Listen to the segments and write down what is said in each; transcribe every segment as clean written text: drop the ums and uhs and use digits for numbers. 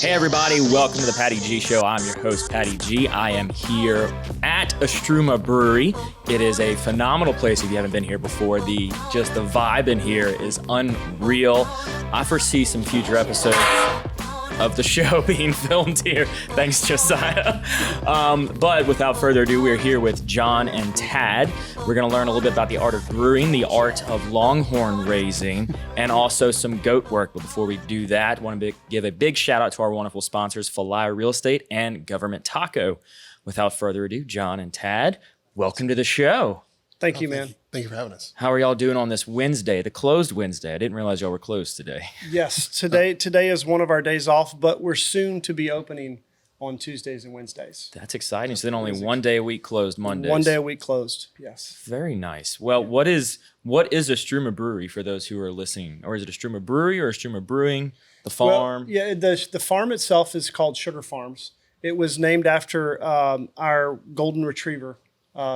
Hey everybody, welcome to the Patty G Show. I'm your host, Patty G. I am here at Istrouma Brewery. It is a phenomenal place if you haven't been here before. The vibe in here is unreal. I foresee some future episodes of the show being filmed here. Thanks, Josiah. But without further ado, we're here with John and Tad. We're going to learn a little bit about the art of brewing, the art of longhorn raising, and also some goat work. But before we do that, I want to give a big shout out to our wonderful sponsors, Falaya Real Estate and Government Taco. Without further ado, John and Tad, welcome to the show. Thank you, man. Thank you for having us. How are y'all doing on this Wednesday, the closed Wednesday? I didn't realize y'all were closed today. Yes, today is one of our days off, but we're soon to be opening on Tuesdays and Wednesdays. That's exciting. So then only one day a week closed Mondays. One day a week closed, yes. Very nice. Well, what is Istrouma Brewery for those who are listening? Or is it Istrouma Brewery or Istrouma Brewing? The farm? Well, yeah, the farm itself is called Sugar Farms. It was named after our golden retriever,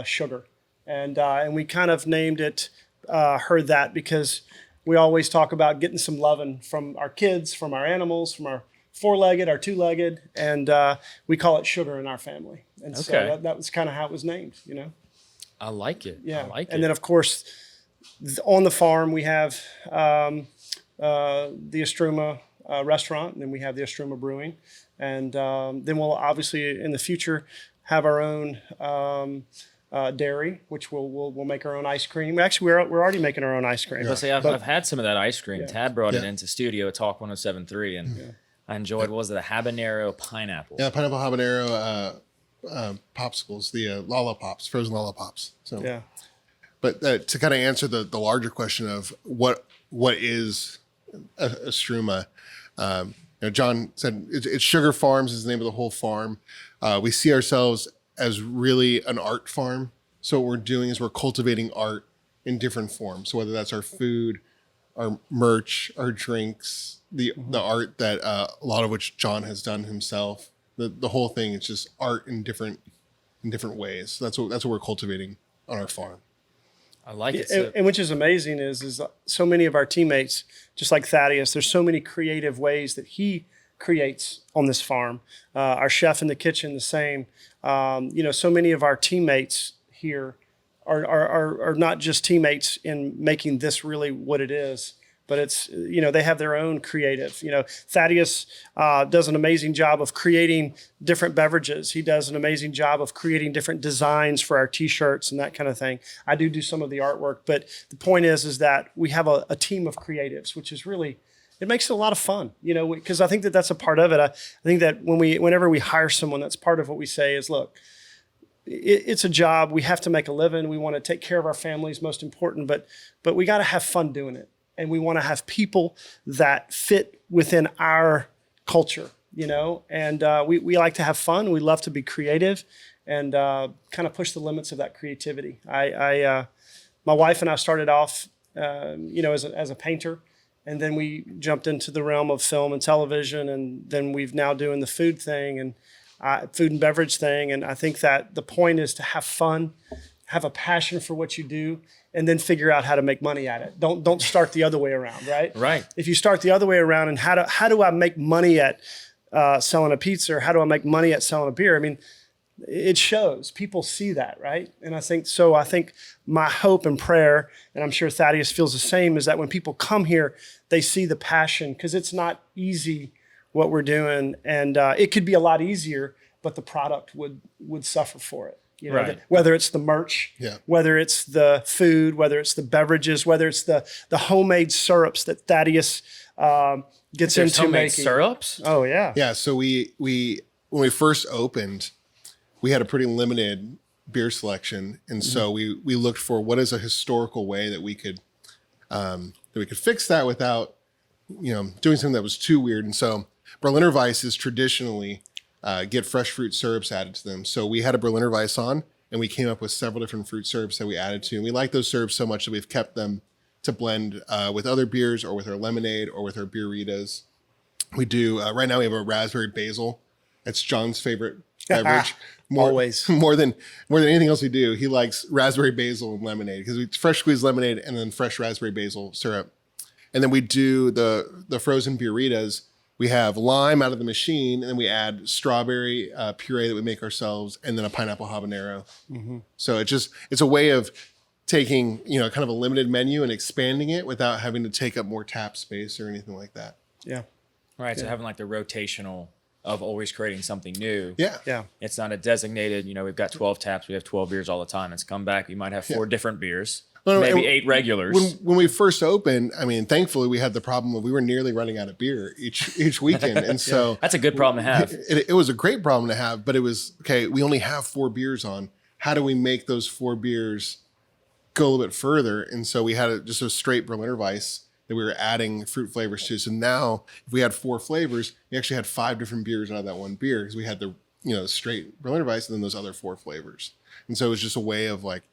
Sugar. And we kind of named it that because we always talk about getting some loving from our kids, from our animals, from our four-legged, our two-legged, and we call it Sugar in our family. And so that was kind of how it was named, you know? I like it. Yeah. I like it. And then, of course, on the farm, we have the Istrouma restaurant, and then we have the Istrouma Brewing. And then we'll obviously, in the future, have our own dairy, which we'll make our own ice cream. Actually, we're already making our own ice cream. Yeah. I've had some of that ice cream. Yeah. Tad brought it into studio at Talk 107.3, and I enjoyed, what was it, a habanero pineapple? Yeah, pineapple habanero popsicles, the Lala Pops, frozen Lala Pops. So, Yeah. But to kind of answer the larger question of what is a Struma, John said it's Sugar Farms is the name of the whole farm. We see ourselves as really an art farm. So what we're doing is we're cultivating art in different forms. So whether that's our food, our merch, our drinks, the art that a lot of which John has done himself, the whole thing, it's just art in different ways. So that's what we're cultivating on our farm. I like it. And which is amazing is so many of our teammates, just like Thaddeus, there's so many creative ways that he creates on this farm. Our chef in the kitchen, the same. So many of our teammates here are not just teammates in making this really what it is, but it's, they have their own creative. Thaddeus does an amazing job of creating different beverages. He does an amazing job of creating different designs for our t-shirts and that kind of thing. I do some of the artwork, but the point is that we have a team of creatives, which is really, it makes it a lot of fun, because I think that's a part of it. I think that whenever we hire someone, that's part of what we say is, look, it's a job. We have to make a living. We want to take care of our families, most important, but we got to have fun doing it. And we want to have people that fit within our culture, and we like to have fun. We love to be creative and kind of push the limits of that creativity. My wife and I started off, as a painter. And then we jumped into the realm of film and television, and then we've now doing the food thing and food and beverage thing. And I think that the point is to have fun, have a passion for what you do, and then figure out how to make money at it. Don't start the other way around, right? Right. If you start the other way around and how do I make money at selling a pizza, or how do I make money at selling a beer? I mean, it shows. People see that, right? And I think my hope and prayer, and I'm sure Thaddeus feels the same, is that when people come here, they see the passion, because it's not easy what we're doing, and it could be a lot easier, but the product would suffer for it. Right. Whether it's the merch, whether it's the food, whether it's the beverages, whether it's the homemade syrups that Thaddeus gets into homemade making. syrups? Oh yeah. Yeah. So we when we first opened, we had a pretty limited beer selection, and so we looked for what is a historical way that we could fix that without doing something that was too weird. And so Berliner Weisses traditionally get fresh fruit syrups added to them. So we had a Berliner Weiss on, and we came up with several different fruit syrups that we added to, and we like those syrups so much that we've kept them to blend with other beers or with our lemonade or with our beeritas. We do right now we have a raspberry basil. It's John's favorite beverage. Always. More than anything else we do, he likes raspberry basil and lemonade, because it's fresh squeezed lemonade and then fresh raspberry basil syrup. And then we do the frozen beeritas we have lime out of the machine, and then we add strawberry puree that we make ourselves, and then a pineapple habanero. So it's a way of taking, kind of a limited menu and expanding it without having to take up more tap space or anything like that. Yeah. Right. So having like the rotational of always creating something new. Yeah. It's not a designated, we've got 12 taps, we have 12 beers all the time. It's come back, you might have 4 different beers, maybe 8 regulars. When we first opened, thankfully we had the problem of we were nearly running out of beer each weekend. And so that's a good problem to have. It was a great problem to have, but it was, okay, we only have 4 beers on. How do we make those 4 beers go a little bit further? And so we had just a straight Berliner Weiss that we were adding fruit flavors to. So now if we had 4 flavors, we actually had 5 different beers out of that one beer because we had the, straight Berliner Weiss and then those other 4 flavors. And so it was just a way of like,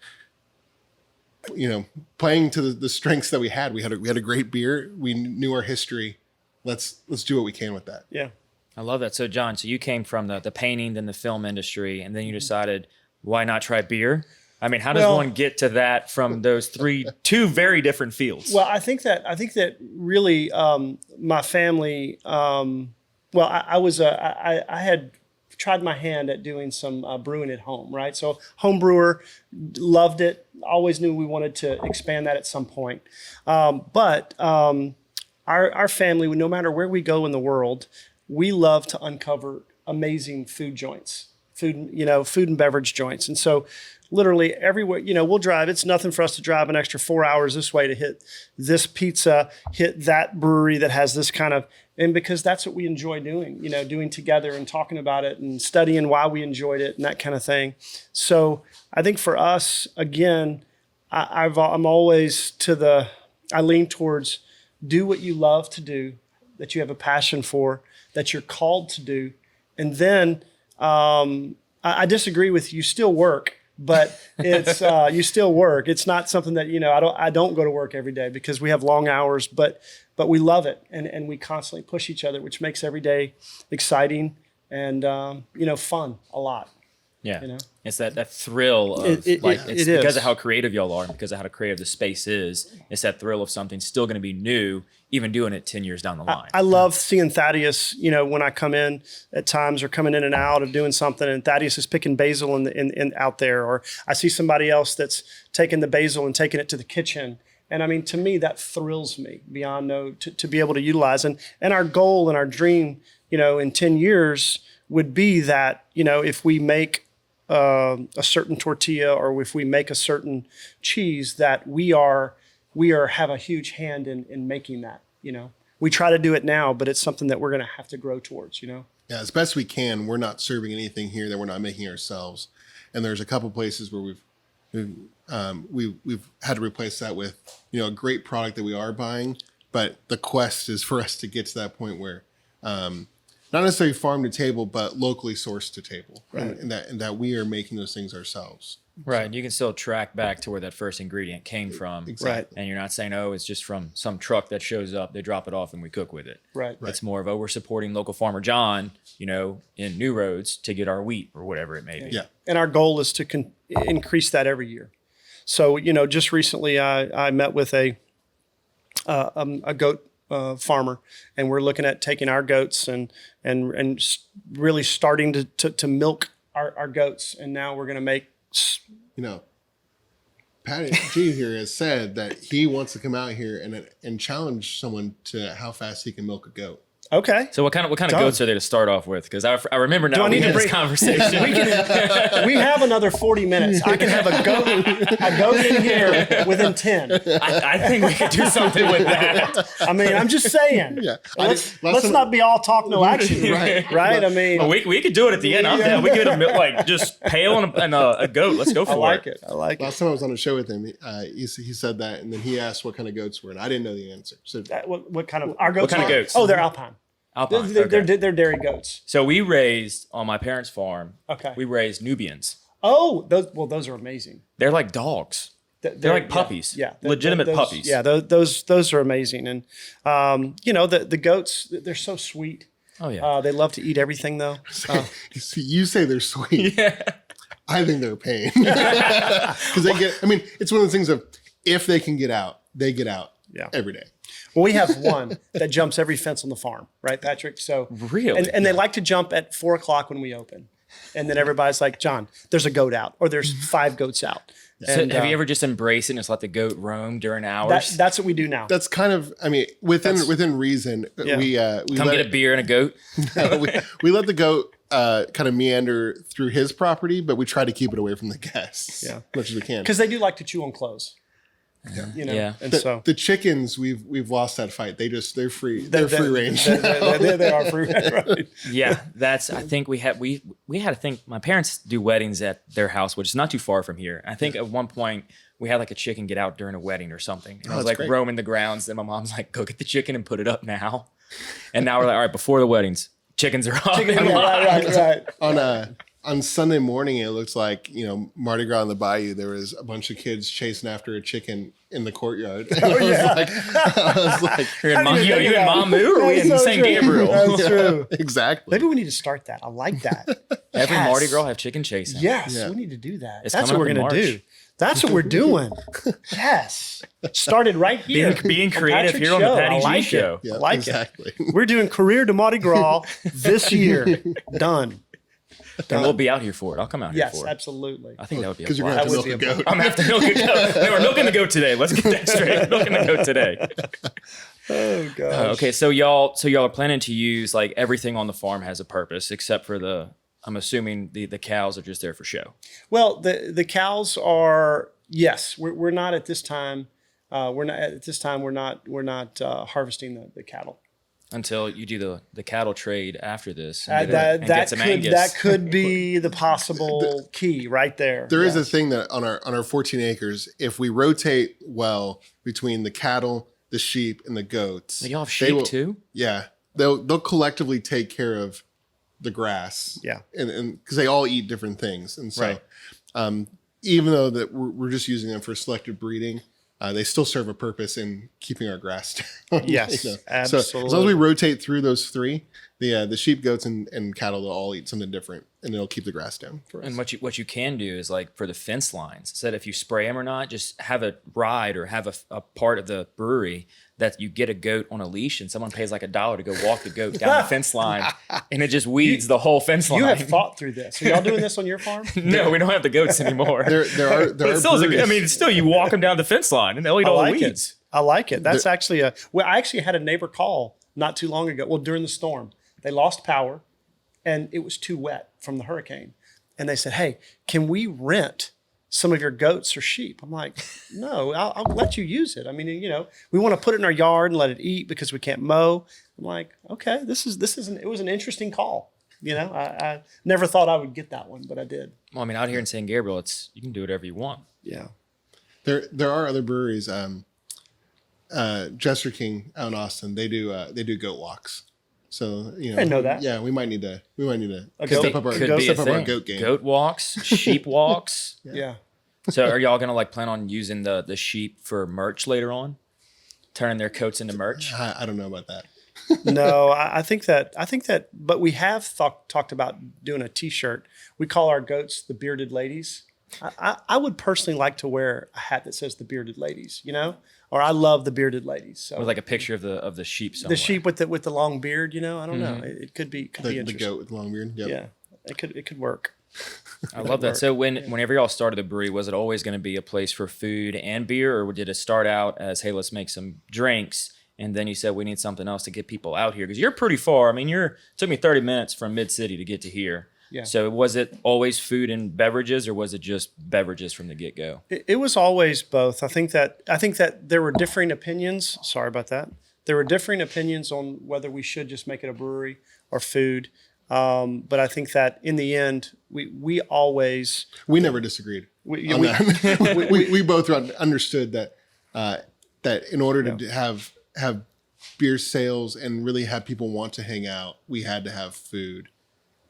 playing to the strengths that we had. We had a great beer. We knew our history. Let's do what we can with that. Yeah. I love that. So John, you came from the painting, then the film industry, and then you decided, why not try beer? How does one get to that from those two very different fields? Well, I think that really my family. I had tried my hand at doing some brewing at home, right? So home brewer, loved it. Always knew we wanted to expand that at some point. But our family, no matter where we go in the world, we love to uncover amazing food joints, food and beverage joints, and so. Literally everywhere, we'll drive. It's nothing for us to drive an extra 4 hours this way to hit this pizza, hit that brewery that has this kind of, and because that's what we enjoy doing, doing together and talking about it and studying why we enjoyed it and that kind of thing. So I think for us, again, I'm always I lean towards do what you love to do, that you have a passion for, that you're called to do. And then I disagree with you still work. But it's you still work. It's not something that I don't go to work every day because we have long hours, but we love it and we constantly push each other, which makes every day exciting and fun a lot. Yeah, it's that thrill of it's because of how creative y'all are, and because of how creative the space is. It's that thrill of something still going to be new, even doing it 10 years down the line. I love seeing Thaddeus. When I come in at times or coming in and out of doing something, and Thaddeus is picking basil in out there, or I see somebody else that's taking the basil and taking it to the kitchen. And to me, that thrills me beyond to be able to utilize. And our goal and our dream, in 10 years would be that, if we make a certain tortilla or if we make a certain cheese, that we have a huge hand in making that. We try to do it now, but it's something that we're going to have to grow towards. Yeah, as best we can. We're not serving anything here that we're not making ourselves. And there's a couple places where we've had to replace that with a great product that we are buying. But the quest is for us to get to that point where not necessarily farm to table, but locally sourced to table, right? And that we are making those things ourselves. Right. You can still track back to where that first ingredient came from. Exactly. Right. And you're not saying, it's just from some truck that shows up, they drop it off and we cook with it. Right. It's more of, we're supporting local farmer John, in New Roads to get our wheat or whatever it may be. Yeah. And our goal is to increase that every year. So, just recently I met with a goat farmer, and we're looking at taking our goats and really starting to milk our goats. And now we're going to make, Patty G here has said that he wants to come out here and challenge someone to how fast he can milk a goat. Okay. So what kind of goats are there to start off with? Because I remember now we had this conversation. We have another 40 minutes. I can have a goat in here within 10. I think we could do something with that. I'm just saying. Yeah. Let's not be all talk, no action. Right. Well, we could do it at the end. Yeah. We could just pail and a goat. Let's go for it. I like it. Last time I was on a show with him, he said that, and then he asked what kind of goats were, and I didn't know the answer. So what kind of our goats? What kind of goats? Oh, they're Alpine. Alpine. They're dairy goats. So we raised on my parents' farm. Okay. We raised Nubians. Oh, those are amazing. They're like dogs. They're like puppies. Yeah. Legitimate puppies. Yeah. Those are amazing. And the goats, they're so sweet. Oh yeah. They love to eat everything though. You say they're sweet. Yeah. I think they're a pain because they get. It's one of those things of if they can get out, they get out. Yeah. every day. Well, we have one that jumps every fence on the farm, right, Patrick? So Really? and they like to jump at 4 o'clock when we open. And then everybody's like, John, there's a goat out, or there's 5 goats out. So And, have you ever just embraced it and just let the goat roam during hours? that's what we do now. That's kind of, I mean, within reason, Yeah. we Come let get a beer and a goat. we let the goat kind of meander through his property, but we try to keep it away from the guests as much as we can. Because they do like to chew on clothes. You know? Yeah. And so The chickens, we've lost that fight. They're free. They're free range. they are free range, right? Yeah, that's. I think we had to think. My parents do weddings at their house, which is not too far from here. I think at one point we had like a chicken get out during a wedding or something. And I was that's like great. roaming the grounds, and my mom's like, "Go get the chicken and put it up now." And now we're like, "All right, before the weddings, chickens are up." right. On Sunday morning, it looked like, Mardi Gras in the Bayou. There was a bunch of kids chasing after a chicken in the courtyard. And I was like, You're in I didn't even you think in of that. Mamu or we in That's so St. true. Gabriel? That's true. exactly. Maybe we need to start that. I like that. Every Yes. Mardi Gras have chicken chasing. Yes, Yeah. we need to do that. It's That's coming what we're up in going to March. do. That's what we're doing. Yes. Started right here. Being on creative Patrick's here on the show. Patty I G like show. It. Yeah, I like exactly. it. We're doing Career to Mardi Gras this year. Done. And we'll be out here for it. I'll come out here Yes, for it. absolutely. I think that would be a Because you're going blast. to have That to would milk be a a goat. I'm gonna have to milk a goat. No, we're milking the goat today. Let's get that straight. Milking the goat today. Oh gosh. Okay, so y'all are planning to use like everything on the farm has a purpose, except for I'm assuming the cows are just there for show. Well, the cows are, yes. We're not at this time. We're not harvesting the cattle. Until you do the cattle trade after this and get some Angus. That could be the possible key right there. There is a thing that on our 14 acres, if we rotate well between the cattle, the sheep, and the goats, Y'all have sheep too? Yeah, they'll collectively take care of the grass. Yeah. and because they all eat different things, and so Right. even though that we're just using them for selective breeding, they still serve a purpose in keeping our grass down. Yes, So absolutely. as long as we rotate through those three, the sheep, goats, and cattle, they'll all eat something different, and it'll keep the grass down for us. And what you can do is like for the fence lines, instead if you spray them or not, just have a ride or have a part of the brewery that you get a goat on a leash and someone pays like $1 to go walk the goat down the fence line and it just weeds the whole fence line. You have thought through this. Are y'all doing this on your farm? No, we don't have the goats anymore. There are But still, breweries- still you walk them down the fence line and they'll eat I all like the it. weeds. I like it. That's actually I actually had a neighbor call not too long ago. Well, during the storm, they lost power and it was too wet from the hurricane. And they said, "Hey, can we rent some of your goats or sheep?" I'm like, "No, I'll let you use it. I mean, we want to put it in our yard and let it eat because we can't mow." I'm like, "Okay, it was an interesting call." I never thought I would get that one, but I did. Well, I mean, out here in St. Gabriel, you can do whatever you want. Yeah. There are other breweries. Jester King out in Austin, they do goat walks. So I know that. Yeah, we might need to A step goat- up our Could be a step up our thing. goat game. Goat walks, sheep walks. Yeah. So are y'all gonna like plan on using the sheep for merch later on? Turning their coats into merch? I don't know about that. No, I think that, but we have talked about doing a T-shirt. We call our goats the bearded ladies. I would personally like to wear a hat that says the bearded ladies, or I love the bearded ladies. So With like a picture of the sheep somewhere. the sheep with the long beard, I don't know. It could be The interesting. goat with the long beard. Yep. Yeah, it could work. I love that. So whenever y'all started the brewery, was it always going to be a place for food and beer, or did it start out as, hey, let's make some drinks, and then you said we need something else to get people out here? Because you're pretty far. I mean, it took me 30 minutes from Mid-City to get to here. Yeah. So was it always food and beverages, or was it just beverages from the get-go? It was always both. I think that there were differing opinions. Sorry about that. There were differing opinions on whether we should just make it a brewery or food. But I think that in the end, we always We never disagreed on that. we both understood that in order to have beer sales and really have people want to hang out, we had to have food.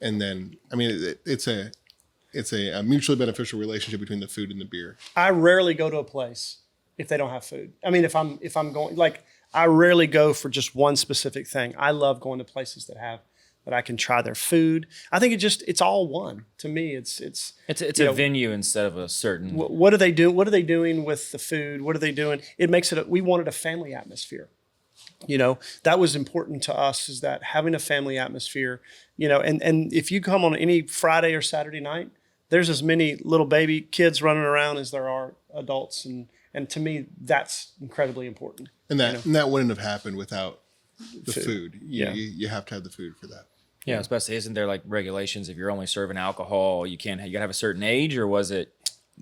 And then, I mean, it's a mutually beneficial relationship between the food and the beer. I rarely go to a place if they don't have food. I mean, if I'm going, like, I rarely go for just one specific thing. I love going to places that have that I can try their food. I think it's all one. To me, it's a venue instead of a certain. What are they doing? What are they doing with the food? What are they doing? It makes it. We wanted a family atmosphere. That was important to us, is that having a family atmosphere. And if you come on any Friday or Saturday night, there's as many little baby kids running around as there are adults, and to me, that's incredibly important. And that wouldn't have happened without the food. Yeah. You have to have the food for that. Yeah, especially, isn't there like regulations if you're only serving alcohol, you gotta have a certain age, or was it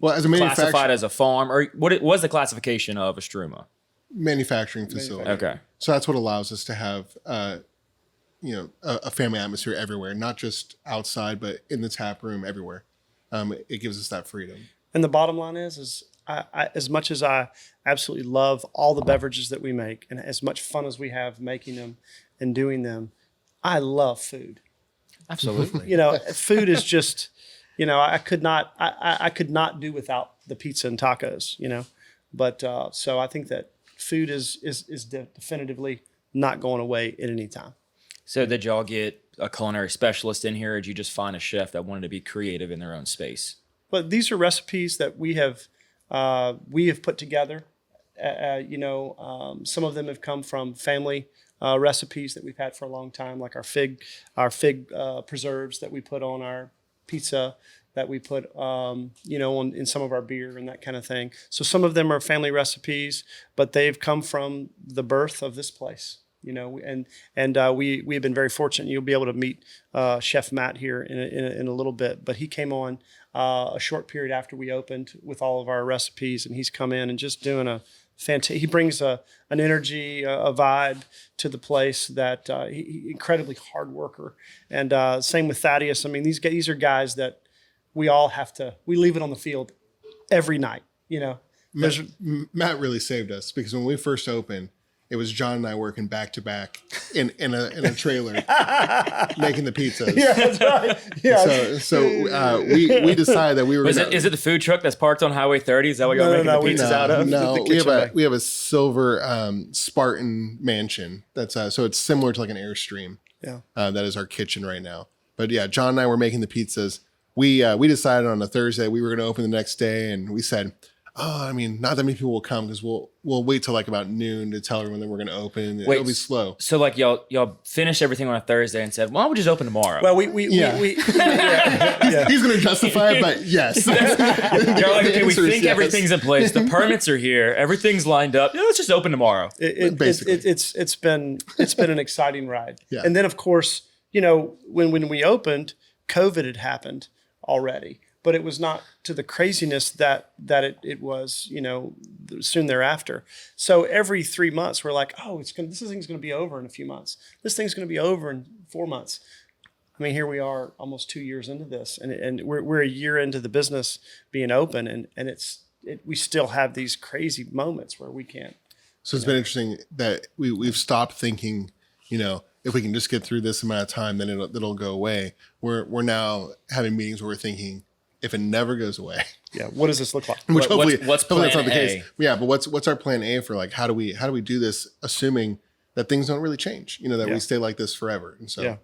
as a classified as a farm, or what was the classification of Istrouma? Manufacturing facility. Okay. So that's what allows us to have, a family atmosphere everywhere, not just outside, but in the tap room, everywhere. It gives us that freedom. And the bottom line is I, as much as I absolutely love all the beverages that we make, and as much fun as we have making them and doing them, I love food. Absolutely. Food is just, I could not do without the pizza and tacos. But so I think that food is definitively not going away at any time. So did y'all get a culinary specialist in here, or did you just find a chef that wanted to be creative in their own space? But these are recipes that we have put together. Some of them have come from family recipes that we've had for a long time, like our fig preserves that we put on our pizza, that we put in some of our beer and that kind of thing. So some of them are family recipes, but they've come from the birth of this place. We have been very fortunate. You'll be able to meet Chef Matt here in a little bit, but he came on a short period after we opened with all of our recipes, and he's come in and just doing a fantastic. He brings an energy, a vibe to the place that he incredibly hard worker. And same with Thaddeus. I mean, these are guys that we leave it on the field every night. Matt really saved us, because when we first opened, it was John and I working back to back in a trailer making the pizzas. Yeah, that's right. Yeah. So we decided that we were. Is it the food truck that's parked on Highway 30? Is that what y'all making the pizzas out of? No, we have a silver Spartan mansion. That's so it's similar to like an Airstream. Yeah. That is our kitchen right now. But yeah, John and I were making the pizzas. We decided on a Thursday we were going to open the next day, and we said, not that many people will come, because we'll wait till like about noon to tell everyone that we're going to open. It'll be slow. So like y'all finished everything on a Thursday and said, "Why don't we just open tomorrow?" Well, He's going to justify it, but yes. You're like, okay, we think everything's in place. The permits are here. Everything's lined up. Let's just open tomorrow. It's been an exciting ride. Yeah. And then of course, when we opened, COVID had happened already. But it was not to the craziness that it was, soon thereafter. So every 3 months, we're like, this thing's going to be over in a few months. This thing's going to be over in 4 months. I mean, here we are, almost 2 years into this, and we're a year into the business being open, and we still have these crazy moments where we can't. So it's been interesting that we've stopped thinking, if we can just get through this amount of time, then it'll go away. We're now having meetings where we're thinking, if it never goes away, yeah, what does this look like? Which hopefully what's plan that's not the A? case. Yeah, but what's our plan A for, like, how do we do this, assuming that things don't really change? That we stay like this forever. And so, yeah.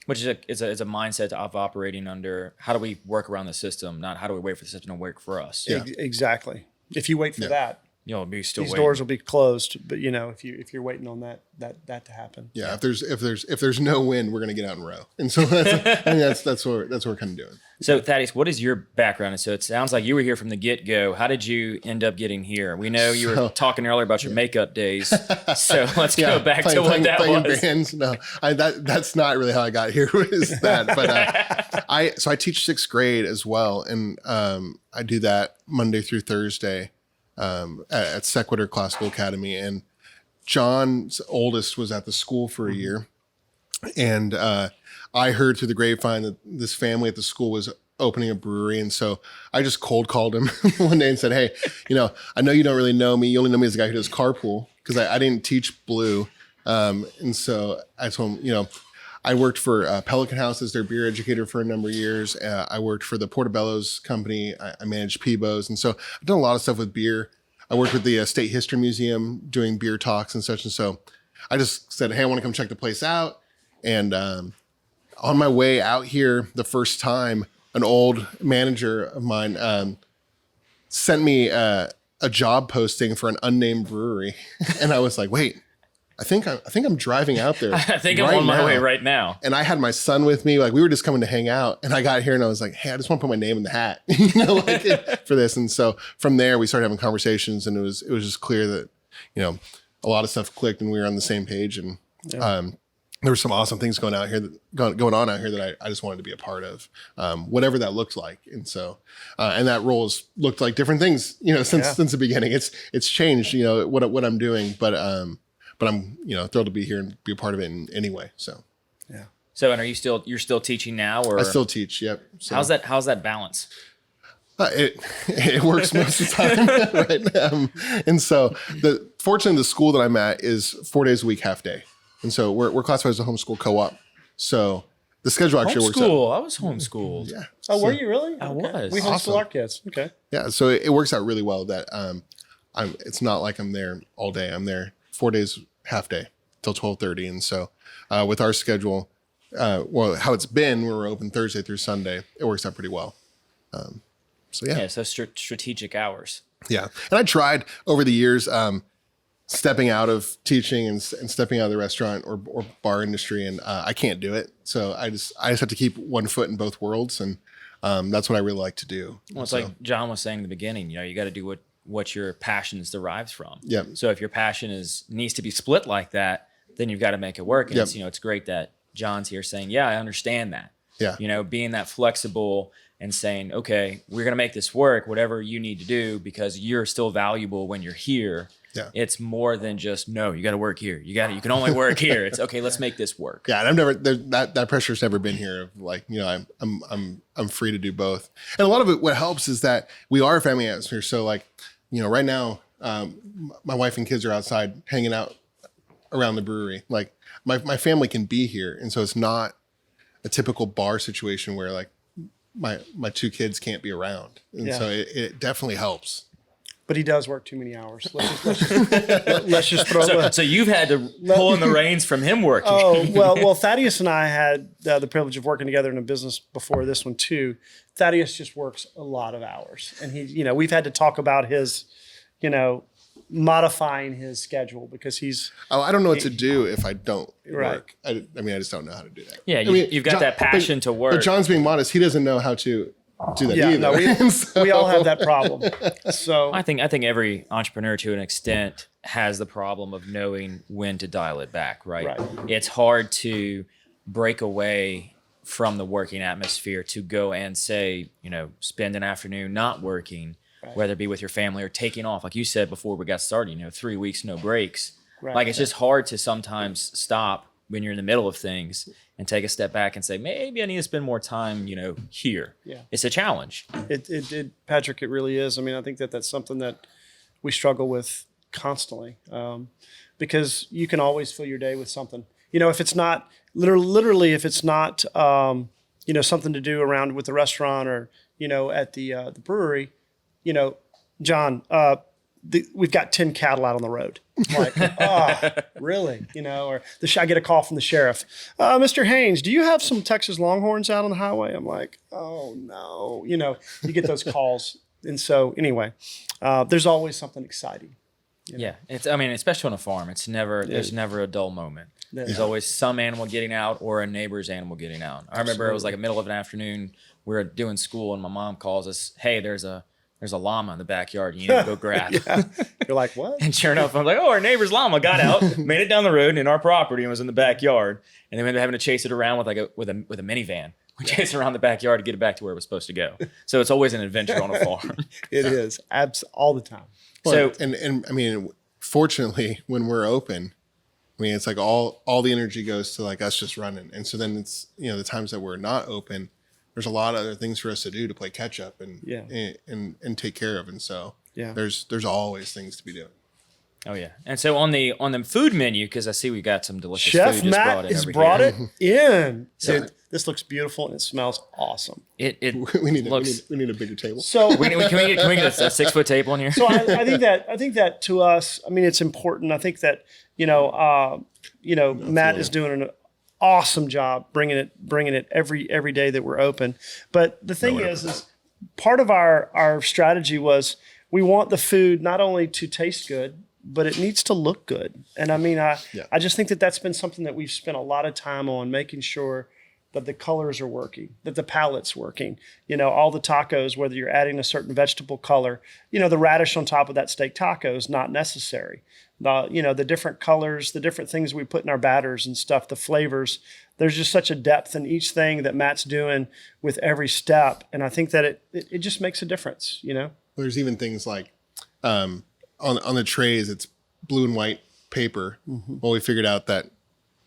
Which is a mindset of operating under, how do we work around the system, not how do we wait for the system to work for us? Yeah. Exactly. If you wait for that, you'll be still these waiting. doors will be closed. But if you're waiting on that to happen. Yeah. If there's no win, we're going to get out and row. And so that's what we're kind of doing. So Thaddeus, what is your background? And so it sounds like you were here from the get-go. How did you end up getting here? We know you were talking earlier about your makeup days. So let's go back to what that was. Bands. No, that's not really how I got here. Is that? But I teach sixth grade as well, and I do that Monday through Thursday at Sequitur Classical Academy. And John's oldest was at the school for a year, and I heard through the grapevine that this family at the school was opening a brewery. And so I just cold called him one day and said, hey, I know you don't really know me. You only know me as the guy who does carpool, because I didn't teach blue. And so I told him, I worked for Pelican House as their beer educator for a number of years. I worked for the Portobello's company. I managed Peebo's. And so I've done a lot of stuff with beer. I worked with the State History Museum doing beer talks and such. And so I just said, hey, I want to come check the place out. And on my way out here the first time, an old manager of mine sent me a job posting for an unnamed brewery. And I was like, wait, I think I'm driving out there. I think I'm on my way right now. And I had my son with me. Like, we were just coming to hang out. And I got here and I was like, hey, I just want to put my name in the hat, for this. And so from there, we started having conversations, and it was just clear that, a lot of stuff clicked and we were on the same page. And there were some awesome things going on out here that I just wanted to be a part of, whatever that looked like. And so, and that role has looked like different things, since the beginning. It's changed, what I'm doing, but I'm, thrilled to be here and be a part of it in any way. So, yeah. So, and you're still teaching now, or? I still teach. Yep. So, how's that balance? It works most of the time. Right. And so fortunately the school that I'm at is 4 days a week, half day. And so we're classified as a homeschool co-op. So the schedule actually works out. I was homeschooled. Yeah. Oh, were you really? I was. We homeschool our kids. Okay. Yeah. So it works out really well that it's not like I'm there all day. I'm there 4 days, half day till 12:30. And so with our schedule, how it's been, we're open Thursday through Sunday. It works out pretty well. So yeah. Yeah. So strategic hours. Yeah. And I tried over the years, stepping out of teaching and stepping out of the restaurant or bar industry, and I can't do it. So I just have to keep one foot in both worlds, and that's what I really like to do. Well, it's like John was saying in the beginning. You got to do what your passion derives from. Yeah. So if your passion needs to be split like that, then you've got to make it work. And it's great that John's here saying, yeah, I understand that. Yeah. Being that flexible and saying, okay, we're gonna make this work, whatever you need to do, because you're still valuable when you're here. Yeah. It's more than just, no, you got to work here. You can only work here. It's okay. Let's make this work. Yeah. And I've never, that pressure's never been here of like, I'm free to do both. And a lot of it, what helps is that we are a family atmosphere. So like, right now, my wife and kids are outside hanging out around the brewery. Like my family can be here. And so it's not a typical bar situation where like my two kids can't be around. And so it definitely helps. But he does work too many hours. Let's just throw. So you've had to pull in the reins from him working. Oh well. Thaddeus and I had the privilege of working together in a business before this one too. Thaddeus just works a lot of hours, and he, we've had to talk about his, modifying his schedule because he's. Oh, I don't know what to do if I don't work. Right. I just don't know how to do that. Yeah, you've got John, that passion to work. But John's being modest. He doesn't know how to do that either. No, we all have that problem. So I think every entrepreneur to an extent has the problem of knowing when to dial it back, right? It's hard to break away from the working atmosphere to go and say, spend an afternoon not working, whether it be with your family or taking off. Like you said before we got started, 3 weeks, no breaks. Right. Like it's just hard to sometimes stop when you're in the middle of things and take a step back and say, maybe I need to spend more time, here. Yeah. It's a challenge. It Patrick, it really is. I mean, I think that's something that we struggle with constantly because you can always fill your day with something. If it's not literally, if it's not, something to do around with the restaurant or, at the brewery, John, we've got 10 cattle out on the road. I'm like, oh, really? Or I get a call from the sheriff. Mr. Haynes, do you have some Texas Longhorns out on the highway? I'm like, oh no. You get those calls. And so anyway, there's always something exciting. Yeah. Especially on a farm, there's never a dull moment. There's always some animal getting out or a neighbor's animal getting out. I remember it was like a middle of an afternoon. We were doing school and my mom calls us, hey, there's a llama in the backyard. You need to go grab. You're like, what? And sure enough, I'm like, oh, our neighbor's llama got out, made it down the road in our property and was in the backyard. And then we ended up having to chase it around with a minivan. We chased it around the backyard to get it back to where it was supposed to go. So it's always an adventure on a farm. It is all the time. Well, and fortunately, when we're open, it's like all the energy goes to like us just running. And so then it's, the times that we're not open, there's a lot of other things for us to do to play catch up and take care of. And so there's always things to be doing. Oh yeah. And so on the food menu, because I see we got some delicious Chef food Matt just has brought it in. So, dude, this looks beautiful and it smells awesome. We need a bigger table. So can we get a 6-foot table in here? So I think that to us, it's important. I think that Matt is doing awesome job bringing it every day that we're open. But the thing is part of our strategy was we want the food not only to taste good, but it needs to look good. And I mean, I just think that that's been something that we've spent a lot of time on, making sure that the colors are working, that the palette's working. You know, all the tacos, whether you're adding a certain vegetable color, you know, the radish on top of that steak taco is not necessary. The different colors, the different things we put in our batters and stuff, the flavors, there's just such a depth in each thing that Matt's doing with every step. And I think that it just makes a difference, you know? There's even things like on the trays, it's blue and white paper. Well, we figured out that,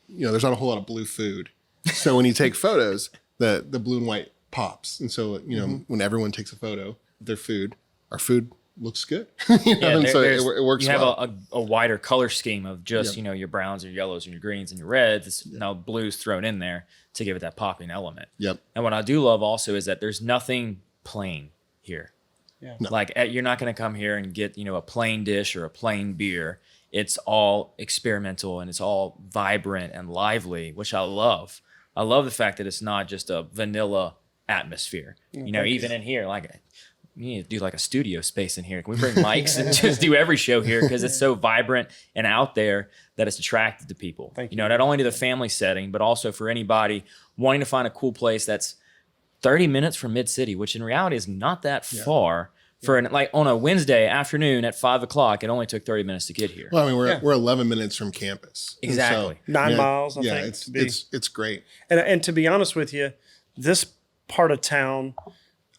you know, there's not a whole lot of blue food. So when you take photos, the blue and white pops. And so, you know, when everyone takes a photo of their food, our food looks good. You know? And so it works you well. have a wider color scheme of just, you know, your browns, your yellows, and your greens, and your reds. It's now blues thrown in there to give it that popping element. Yep. And what I do love also is that there's nothing plain here. Yeah. No. Like you're not going to come here and get, you know, a plain dish or a plain beer. It's all experimental and it's all vibrant and lively, which I love. I love the fact that it's not just a vanilla atmosphere. You know, even in here, like you need to do like a studio space in here. Can we bring mics and just do every show here? Because it's so vibrant and out there that it's attractive to people. Thank you know, not only to the family setting, but also for anybody wanting to find a cool place that's 30 minutes from Mid-City, which in reality is not that far. For like on a Wednesday afternoon at 5 o'clock, it only took 30 minutes to get here. Well, I mean, we're 11 minutes from campus. Exactly. So, 9 miles, I think. It's great. And to be honest with you, this part of town,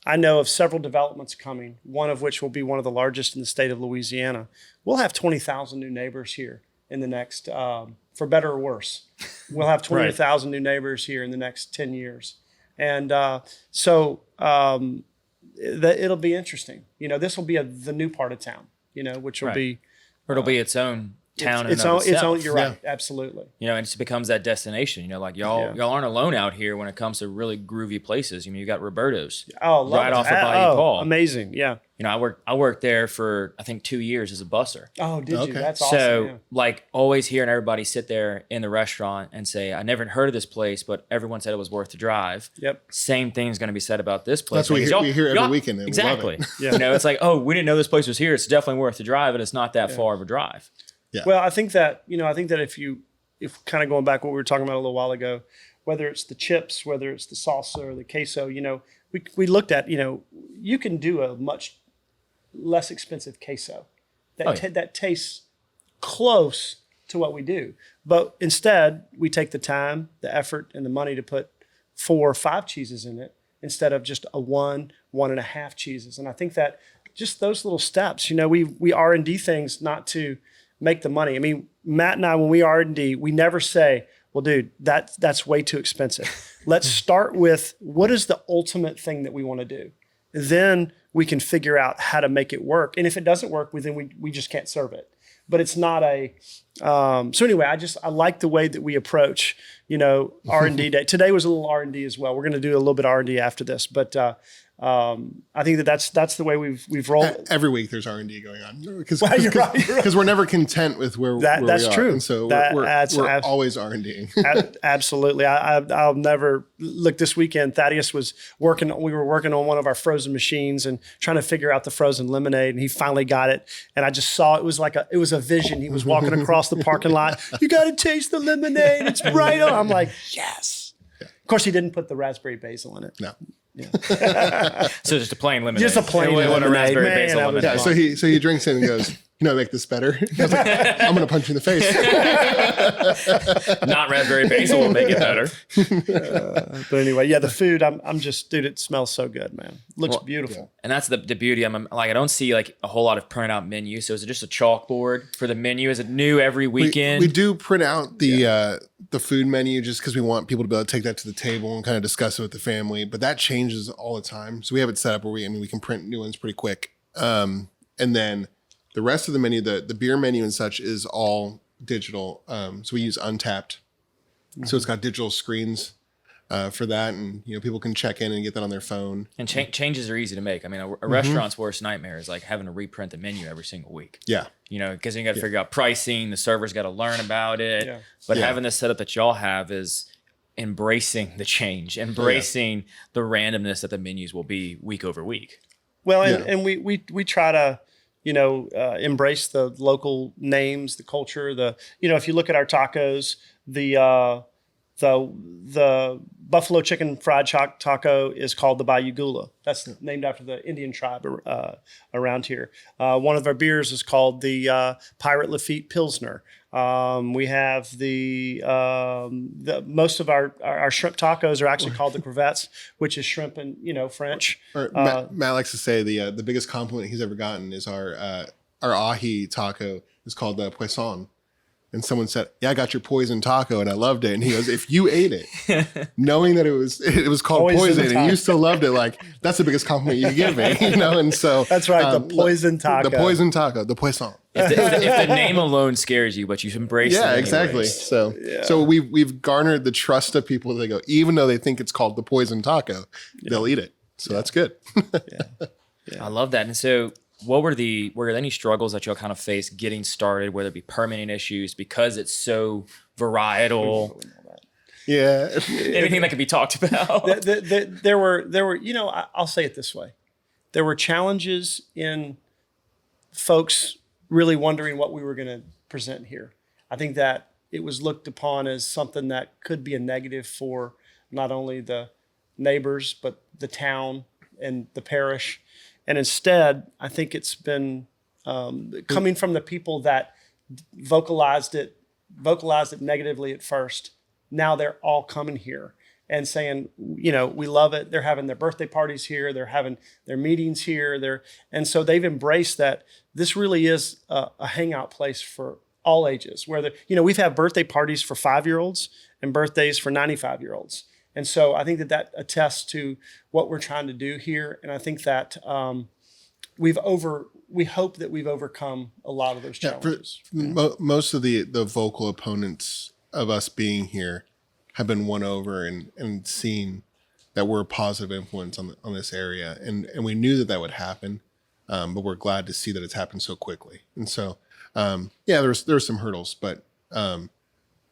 I know of several developments coming, one of which will be one of the largest in the state of Louisiana. We'll have 20,000 new neighbors here in the next, for better or worse. We'll have 20,000 new neighbors here in the next 10 years. And it'll be interesting. You know, this will be the new part of town, you know, which will be. Or it'll be its own town in its and of own, itself. you're right. Absolutely. You know, and it becomes that destination. You know, like y'all aren't alone out here when it comes to really groovy places. You mean, you got Roberto's right off of Bayou Paul. Amazing. Yeah. You know, I worked there for I think 2 years as a busser. Oh, did Okay. you? That's awesome. So like always hearing everybody sit there in the restaurant and say, I never heard of this place, but everyone said it was worth the drive. Yep. Same thing's going to be said about this place. That's what we hear every weekend. And Exactly. We love it. Yeah. You know, it's like, oh, we didn't know this place was here. It's definitely worth the drive, and it's not that far of a drive. Yeah. Well, I think that if kind of going back what we were talking about a little while ago, whether it's the chips, whether it's the salsa or the queso, you know, we looked at, you know, you can do a much less expensive queso that tastes close to what we do. But instead, we take the time, the effort, and the money to put 4 or 5 cheeses in it instead of just a 1.5 cheeses. And I think that just those little steps, you know, we R&D things not to make the money. I mean, Matt and I, when we R&D, we never say, well, dude, that's way too expensive. Let's start with what is the ultimate thing that we want to do. Then we can figure out how to make it work. And if it doesn't work, then we just can't serve it. But it's not so anyway, I like the way that we approach, you know, R&D day. Today was a little R&D as well. We're going to do a little bit of R&D after this, but I think that's the way we've rolled. Every week there's R&D going on because You're right. we're never content with where that's we are. true. And so we're always R&Ding. Absolutely. I'll never look. This weekend, Thaddeus was working. We were working on one of our frozen machines and trying to figure out the frozen lemonade, and he finally got it. And I just saw it was a vision. He was walking across the parking lot. You got to taste the lemonade. It's right on. I'm like, yes. Yeah. Of course, he didn't put the raspberry basil in it. No. Yeah. So just a plain lemonade. Just a plain lemonade. A raspberry Man, basil lemonade. Yeah, so he drinks it and goes, you know, make this better. I was like, I'm going to punch you in the face. Not raspberry basil will make it better. But anyway, yeah, the food, I'm just, dude, it smells so good, man. Looks beautiful. Yeah. And that's the beauty. I'm like, I don't see like a whole lot of print out menus. So is it just a chalkboard for the menu? Is it new every weekend? We do print out the food menu just because we want people to be able to take that to the table and kind of discuss it with the family. But that changes all the time. So we have it set up where we can print new ones pretty quick. And then the rest of the menu, the beer menu and such, is all digital. So we use Untapped. So it's got digital screens for that, and you know, people can check in and get that on their phone. And changes are easy to make. I mean, a restaurant's worst nightmare is like having to reprint the menu every single week. Yeah. You know, because you got to figure out pricing. The server's got to learn about it. Yeah. But having this setup that y'all have is embracing the change, embracing the randomness that the menus will be week over week. Well, and we try to, embrace the local names, the culture, if you look at our tacos, the buffalo chicken fried taco is called the Bayou Gula. That's named after the Indian tribe around here. One of our beers is called the Pirate Lafitte Pilsner. We have the most of our shrimp tacos are actually called the crevettes, which is shrimp in French. Matt likes to say the biggest compliment he's ever gotten is our ahi taco is called the poisson. And someone said, "Yeah, I got your poison taco, and I loved it." And he goes, "If you ate it, knowing that it was called poison, and you still loved it, like that's the biggest compliment you give me, And so that's right, the poison taco, the poison taco, the poisson. If the name alone scares you, but you embrace it. Yeah, anyways. exactly. So we've garnered the trust of people. They go, even though they think it's called the poison taco, they'll eat it. So that's good. I love that. And so, were there any struggles that y'all kind of faced getting started, whether it be permitting issues because it's so varietal? Yeah. Anything that could be talked about? There were, I'll say it this way. There were challenges in folks really wondering what we were going to present here. I think that it was looked upon as something that could be a negative for not only the neighbors, but the town and the parish. And instead, I think it's been coming from the people that vocalized it negatively at first. Now they're all coming here and saying, we love it. They're having their birthday parties here. They're having their meetings here. And so they've embraced that this really is a hangout place for all ages. Where we've had birthday parties for 5-year-olds and birthdays for 95-year-olds. And so I think that attests to what we're trying to do here. And I think that we hope that we've overcome a lot of those challenges. Most of the vocal opponents of us being here have been won over and seen that we're a positive influence on this area. And we knew that would happen, but we're glad to see that it's happened so quickly. And so, there's some hurdles, but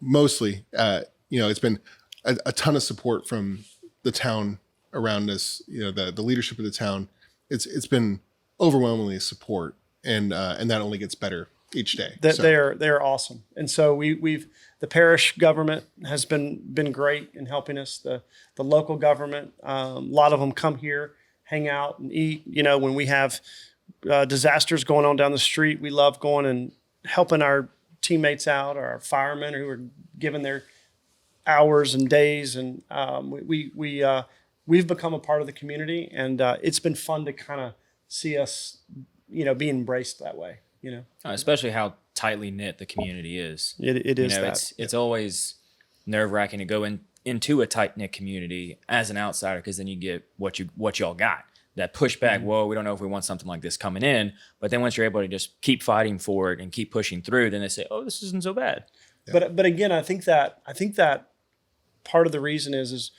mostly, it's been a ton of support from the town around us. The leadership of the town. It's been overwhelmingly support, and that only gets better each day. They're awesome, and so the parish government has been great in helping us. The local government, a lot of them come here, hang out, and eat. When we have disasters going on down the street, we love going and helping our teammates out, or our firemen who are giving their hours and days, and we've become a part of the community, and it's been fun to kind of see us, be embraced that way. Especially how tightly knit the community is. It is. It's always nerve-wracking to go into a tight knit community as an outsider, because then you get what y'all got. That pushback. Mm-hmm. Whoa, we don't know if we want something like this coming in. But then once you're able to just keep fighting for it and keep pushing through, then they say, "Oh, this isn't so bad." Yeah. But again, I think that part of the reason is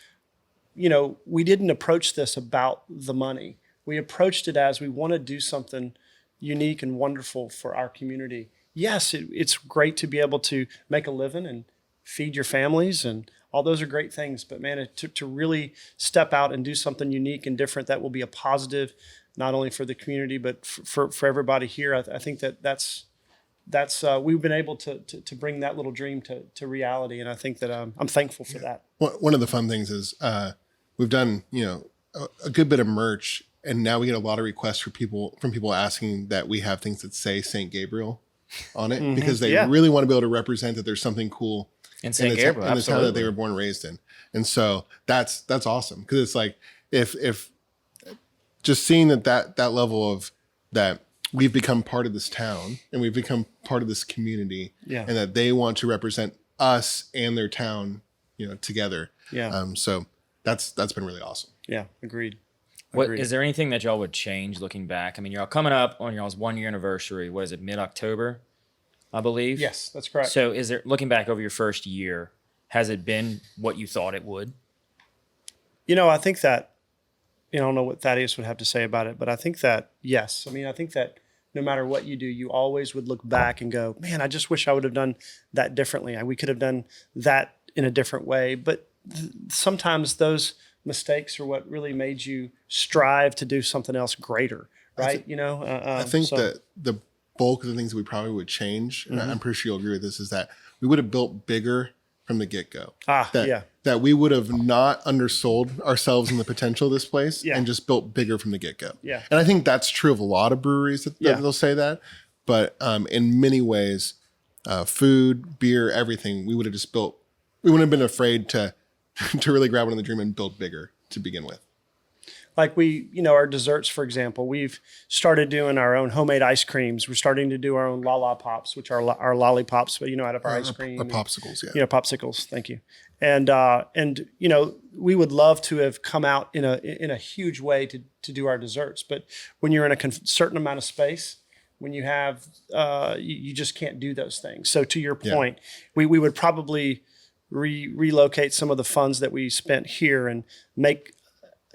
we didn't approach this about the money. We approached it as we want to do something unique and wonderful for our community. Yes, it's great to be able to make a living and feed your families, and all those are great things. But man, to really step out and do something unique and different that will be a positive, not only for the community, but for everybody here, I think that's we've been able to bring that little dream to reality. And I think that I'm thankful for that. One of the fun things is we've done, a good bit of merch, and now we get a lot of requests from people asking that we have things that say St. Gabriel on it, because they really want to be able to represent that there's something cool in St. Gabriel, in the town that they were born and raised in. And so that's awesome, because it's like if just seeing that level of that we've become part of this town and we've become part of this community, and that they want to represent us and their town, together. So that's been really awesome. Yeah, agreed. Is there anything that y'all would change looking back? I mean, y'all coming up on y'all's 1-year anniversary. What is it, mid-October, I believe? Yes, that's correct. So looking back over your first year, has it been what you thought it would? I think that, I don't know what Thaddeus would have to say about it, but I think that, yes. I mean, I think that no matter what you do, you always would look back and go, man, I just wish I would have done that differently. We could have done that in a different way. But sometimes those mistakes are what really made you strive to do something else greater, right? I think that the bulk of the things that we probably would change, and I'm pretty sure you'll agree with this, is that we would have built bigger from the get-go. That we would have not undersold ourselves in the potential of this place and just built bigger from the get-go. Yeah. And I think that's true of a lot of breweries that they'll say that. But in many ways, food, beer, everything, we would have just built, we wouldn't have been afraid to really grab one of the dream and build bigger to begin with. Like our desserts, for example, we've started doing our own homemade ice creams. We're starting to do our own la pops, which are our lollipops, out of our ice cream. Our popsicles, yeah. Popsicles. Thank you. And we would love to have come out in a huge way to do our desserts. But when you're in a certain amount of space, when you have, you just can't do those things. So to your point, we would probably relocate some of the funds that we spent here and make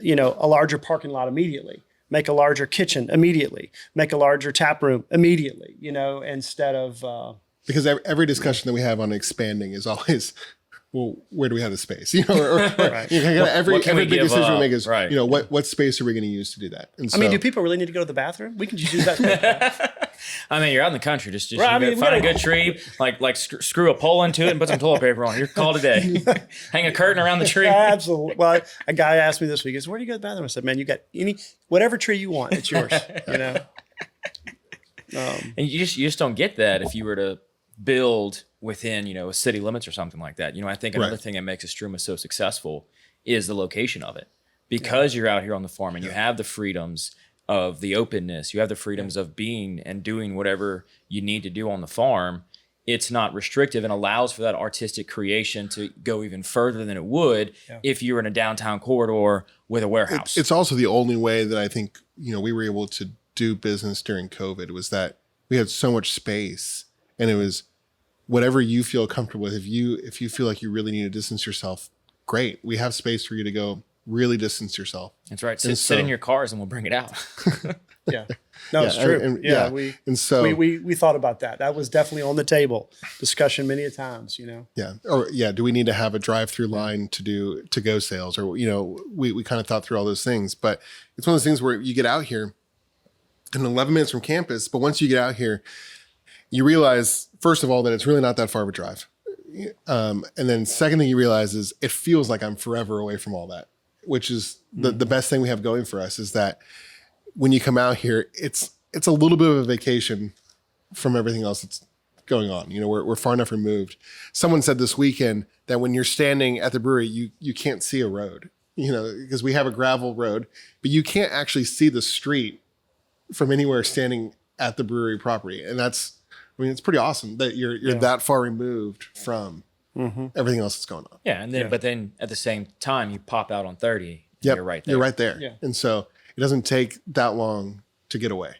a larger parking lot immediately, make a larger kitchen immediately, make a larger tap room immediately, instead of... Because every discussion that we have on expanding is always, well, where do we have the space? Every big decision we make is, what space are we going to use to do that? And so, do people really need to go to the bathroom? We can just use that. You're out in the country. Just find a good tree, like screw a pole into it and put some toilet paper on it. You're called a day. Hang a curtain around the tree. Absolutely. Well, a guy asked me this week, he said, where do you go to the bathroom? I said, man, you got whatever tree you want, it's yours. And you just don't get that if you were to build within, city limits or something like that. I think another thing that makes Istrouma so successful is the location of it. Because you're out here on the farm and you have the freedoms of the openness, you have the freedoms of being and doing whatever you need to do on the farm. It's not restrictive and allows for that artistic creation to go even further than it would if you were in a downtown corridor with a warehouse. It's also the only way that I think, we were able to do business during COVID, was that we had so much space, and it was whatever you feel comfortable with. If you feel like you really need to distance yourself, great. We have space for you to go really distance yourself. That's right. Sit in your cars and we'll bring it out. Yeah. No, it's true. We thought about that. That was definitely on the table. Discussion many a times, Yeah. Or do we need to have a drive-through line to do to-go sales? Or, we kind of thought through all those things. But it's one of those things where you get out here and 11 minutes from campus, but once you get out here, you realize, first of all, that it's really not that far of a drive. And then second thing you realize is it feels like I'm forever away from all that, which is the best thing we have going for us, is that when you come out here, it's a little bit of a vacation from everything else that's going on. We're far enough removed. Someone said this weekend that when you're standing at the brewery, you can't see a road, because we have a gravel road, but you can't actually see the street from anywhere standing at the brewery property. And that's, it's pretty awesome that you're that far removed from everything else that's going on. Yeah. And then, but then at the same time, you pop out on 30. Yep. You're right there. You're right there. Yeah. And so it doesn't take that long to get away.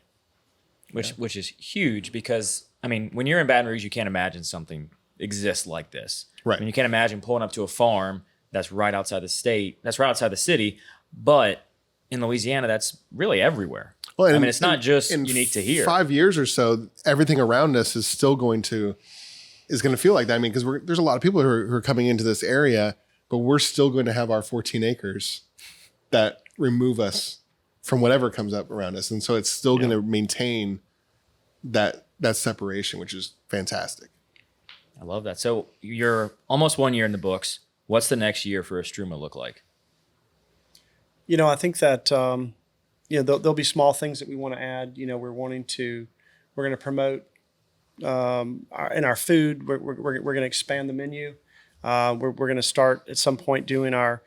Which is huge, because when you're in Baton Rouge, you can't imagine something exists like this. Right. You can't imagine pulling up to a farm that's right outside the state, that's right outside the city, but in Louisiana, that's really everywhere. Well, it's not just unique to here. 5 years or so, everything around us is still going to feel like that. Because there's a lot of people who are coming into this area, but we're still going to have our 14 acres that remove us from whatever comes up around us. And so it's still going to maintain that separation, which is fantastic. I love that. So you're almost 1 year in the books. What's the next year for Istrouma look like? I think that, there'll be small things that we want to add. We're going to promote in our food. We're going to expand the menu. We're going to start at some point doing our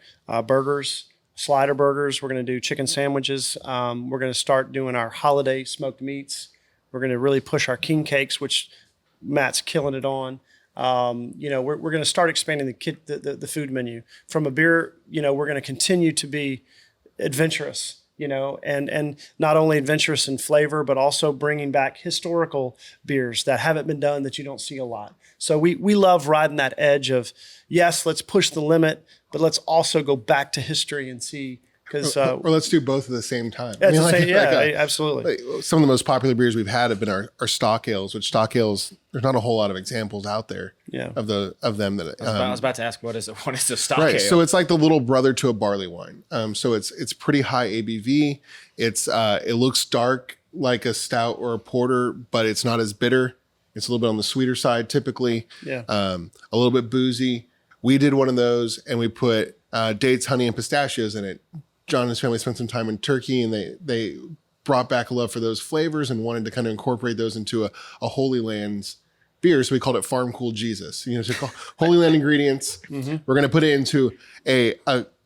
burgers, slider burgers. We're going to do chicken sandwiches. We're going to start doing our holiday smoked meats. We're going to really push our king cakes, which Matt's killing it on. We're going to start expanding the food menu. From a beer, we're going to continue to be adventurous, and not only adventurous in flavor, but also bringing back historical beers that haven't been done, that you don't see a lot. So we love riding that edge of, yes, let's push the limit, but let's also go back to history and see because or let's do both at the same time. absolutely. Like some of the most popular beers we've had have been our stock ales, which stock ales, there's not a whole lot of examples out there of them that I was about to ask what is a stock right. ale? So it's like the little brother to a barley wine. So it's pretty high ABV. It looks dark like a stout or a porter, but it's not as bitter. It's a little bit on the sweeter side typically. Yeah. A little bit boozy. We did one of those and we put dates, honey, and pistachios in it. John and his family spent some time in Turkey, and they brought back a love for those flavors and wanted to kind of incorporate those into a Holy Land's beer. So we called it Farm Cool Jesus. You know, so Holy Land ingredients. Mm-hmm. We're going to put it into a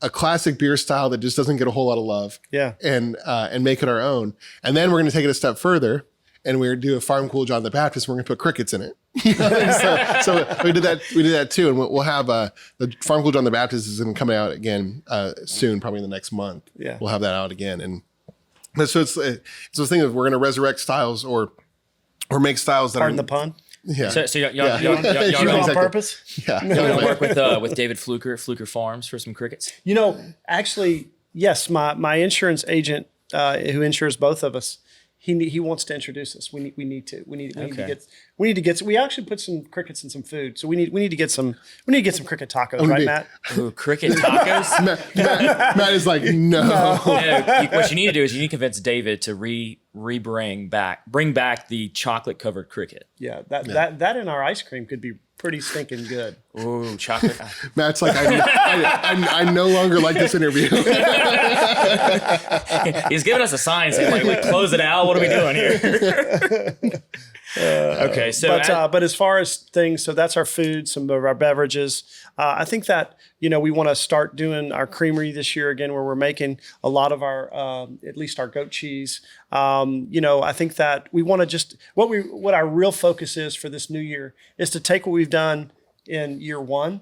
classic beer style that just doesn't get a whole lot of love. Yeah. And make it our own. And then we're going to take it a step further, and we're going to do a Farm Cool John the Baptist. And we're going to put crickets in it. so we did that. We did that too, and we'll have the Farm Cool John the Baptist is going to come out again soon, probably in the next month. Yeah, we'll have that out again, and so it's the thing of we're going to resurrect styles or make styles that pardon the pun. Yeah. So y'all on purpose. Yeah. Y'all work with David Fluker Farms for some crickets. You know, actually, yes. My insurance agent who insures both of us. He wants to introduce us. We need to get. We actually put some crickets in some food, so we need to get some cricket tacos, right, Matt? Ooh, cricket tacos. Matt is like, no. What you need to do is you need to convince David to bring back the chocolate covered cricket. Yeah, that in our ice cream could be pretty stinking good. Ooh, chocolate. Matt's like, I no longer like this interview. He's giving us a sign saying, like, wait, close it out. What are we doing here? Okay, so but as far as things, so that's our food, some of our beverages. I think that we want to start doing our creamery this year again, where we're making a lot of our at least our goat cheese. I think that we want to just what our real focus is for this new year is to take what we've done in year one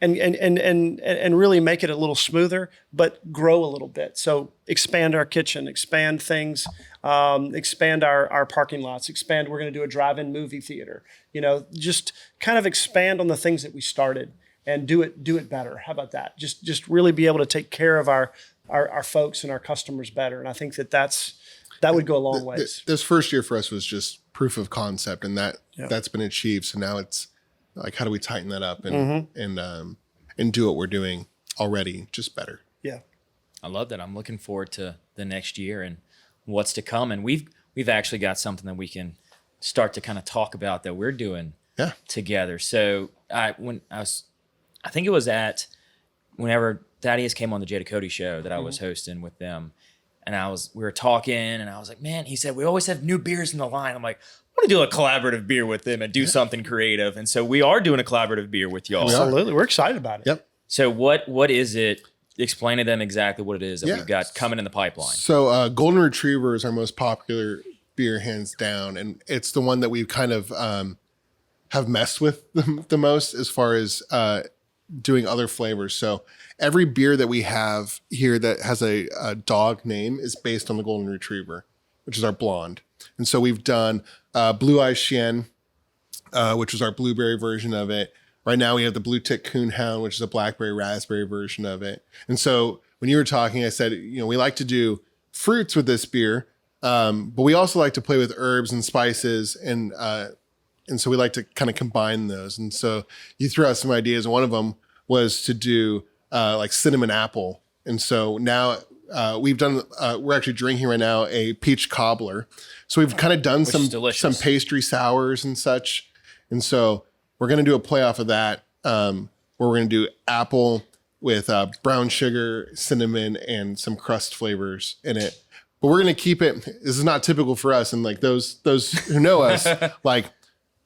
and really make it a little smoother, but grow a little bit. So expand our kitchen, expand things, expand our parking lots, expand. We're going to do a drive-in movie theater. Just kind of expand on the things that we started and do it better. How about that? Just really be able to take care of our folks and our customers better. And I think that would go a long ways. This first year for us was just proof of concept, and that's been achieved. So now it's like, how do we tighten that up and do what we're doing already just better? Yeah, I love that. I'm looking forward to the next year and what's to come. And we've actually got something that we can start to kind of talk about that we're doing together. So I think it was whenever Thaddeus came on the Jada Cody show that I was hosting with them, and we were talking, and I was like, man, he said, we always have new beers in the line. I'm like, I want to do a collaborative beer with them and do something creative. And so we are doing a collaborative beer with y'all. Absolutely. We're excited about it. Yep. So what is it? Explain to them exactly what it is that we've got coming in the pipeline. So Golden Retriever is our most popular beer, hands down. And it's the one that we've kind of have messed with the most as far as doing other flavors. So every beer that we have here that has a dog name is based on the Golden Retriever, which is our blonde. And so we've done Blue Eyes Chien, which was our blueberry version of it. Right now we have the Blue Tick Coonhound, which is a blackberry raspberry version of it. And so when you were talking, I said, we like to do fruits with this beer, but we also like to play with herbs and spices, and so we like to kind of combine those. And so you threw out some ideas, and one of them was to do like cinnamon apple. And so now we've done, we're actually drinking right now a peach cobbler. So we've kind of done some pastry sours and such. And so we're going to do a play off of that, where we're going to do apple with brown sugar, cinnamon, and some crust flavors in it. But we're going to keep it. This is not typical for us. And like those who know us, like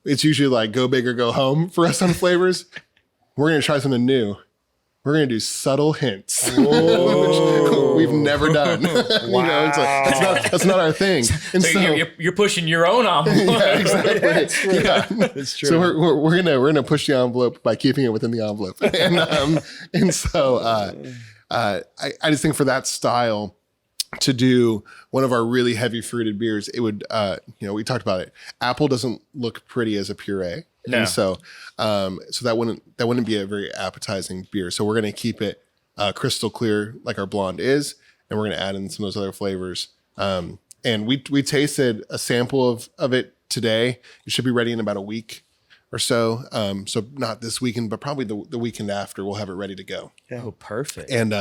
it's usually like go big or go home for us on flavors. We're going to try something new. We're going to do subtle hints, which we've never done. Wow. That's not our thing. And so you're pushing your own envelope. Yeah, exactly. That's true. Yeah. That's true. So we're gonna push the envelope by keeping it within the envelope. And so I just think for that style, to do one of our really heavy fruited beers, it would we talked about it. Apple doesn't look pretty as a puree. No. And so that wouldn't be a very appetizing beer. So we're going to keep it crystal clear like our blonde is, and we're going to add in some of those other flavors. And we tasted a sample of it today. It should be ready in about a week or so. So not this weekend, but probably the weekend after, we'll have it ready to go. Yeah. Oh, perfect. And